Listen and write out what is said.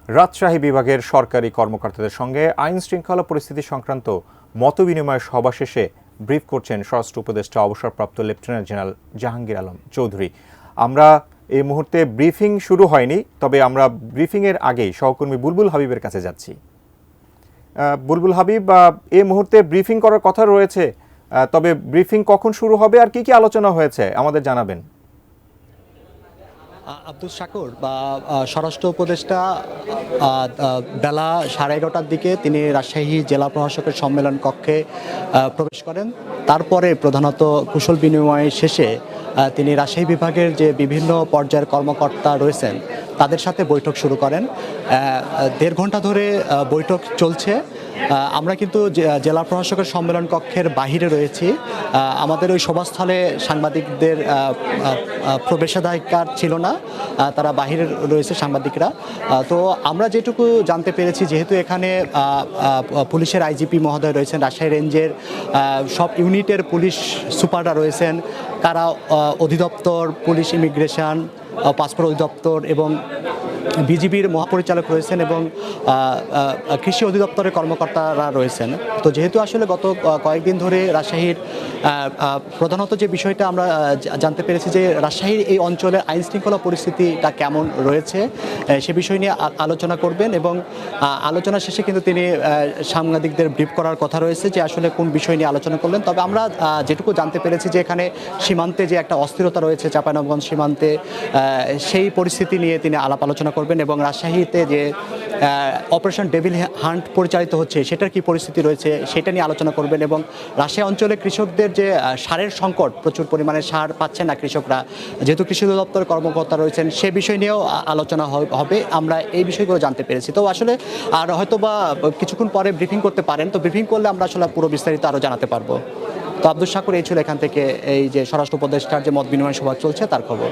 রাজশাহী বিভাগের সরকারি কর্মকর্তাদের সঙ্গে আইন শৃঙ্খলা পরিস্থিতি সংক্রান্ত মতবিনিময় সভা শেষে ব্রিফ করছেন স্বরাষ্ট্র উপদেষ্টা অবসরপ্রাপ্ত লেফটেন্যান্ট জেনারেল জাহাঙ্গীর আলম চৌধুরী। আমরা এই মুহূর্তে ব্রিফিং শুরু হয়নি, তবে আমরা ব্রিফিংয়ের আগেই সহকর্মী বুলবুল হাবিবের কাছে যাচ্ছি। বুলবুল হাবিব, এই মুহূর্তে ব্রিফিং করার কথা রয়েছে, তবে ব্রিফিং কখন শুরু হবে আর কি কি আলোচনা হয়েছে আমাদের জানাবেন। আব্দুল শাকুর বা স্বরাষ্ট্র উপদেষ্টা বেলা 11:30টার দিকে তিনি রাজশাহী জেলা প্রশাসকের সম্মেলন কক্ষে প্রবেশ করেন। তারপরে প্রধানত কুশল বিনিময় শেষে তিনি রাজশাহী বিভাগের যে বিভিন্ন পর্যায়ের কর্মকর্তা রয়েছেন তাদের সাথে বৈঠক শুরু করেন। 1.5 ঘন্টা ধরে বৈঠক চলছে। আমরা কিন্তু জেলা প্রশাসকের সম্মেলন কক্ষের বাহিরে রয়েছি। আমাদের ওই সভাস্থলে সাংবাদিকদের প্রবেশাধিকার ছিল না, তারা বাহিরে রয়েছে সাংবাদিকরা। তো আমরা যেটুকু জানতে পেরেছি, যেহেতু এখানে পুলিশের আইজিপি মহোদয় রয়েছেন, রাজশাহী রেঞ্জের সব ইউনিটের পুলিশ সুপাররা রয়েছেন, কারা অধিদপ্তর, পুলিশ ইমিগ্রেশন, পাসপোর্ট অধিদপ্তর এবং বিজিবির মহাপরিচালক রয়েছেন এবং কৃষি অধিদপ্তরের কর্মকর্তারা রয়েছেন। তো যেহেতু আসলে গত কয়েকদিন ধরে রাজশাহীর প্রধানত যে বিষয়টা আমরা জানতে পেরেছি যে রাজশাহীর এই অঞ্চলের আইন শৃঙ্খলা পরিস্থিতিটা কেমন রয়েছে সে বিষয় নিয়ে আলোচনা করবেন এবং আলোচনা শেষে কিন্তু তিনি সাংবাদিকদের ব্রিফ করার কথা রয়েছে যে আসলে কোন বিষয় নিয়ে আলোচনা করলেন। তবে আমরা যেটুকু জানতে পেরেছি যে এখানে সীমান্তে যে একটা অস্থিরতা রয়েছে চাঁপাইনবাবগঞ্জ সীমান্তে, সেই পরিস্থিতি নিয়ে তিনি আলাপ আলোচনা করবেন এবং রাজশাহীতে যে অপারেশন ডেভিল হান্ট পরিচালিত হচ্ছে সেটার কি পরিস্থিতি রয়েছে সেটা নিয়ে আলোচনা করবেন এবং রাজশাহী অঞ্চলে কৃষকদের যে সারের সংকট, প্রচুর পরিমাণে সার পাচ্ছে না কৃষকরা, যেহেতু কৃষি অধিদপ্তরের কর্মকর্তা রয়েছেন সে বিষয় নিয়েও আলোচনা হবে। আমরা এই বিষয়গুলো জানতে পেরেছি। তো আসলে আর হয়তো বা কিছুক্ষণ পরে ব্রিফিং করতে পারেন, তো ব্রিফিং করলে আমরা আসলে পুরো বিস্তারিত আরও জানাতে পারবো। তো আব্দুল শাকুর, এই ছিল এখান থেকে এই যে স্বরাষ্ট্র উপদেষ্টার যে মত বিনিময় সভা চলছে তার খবর।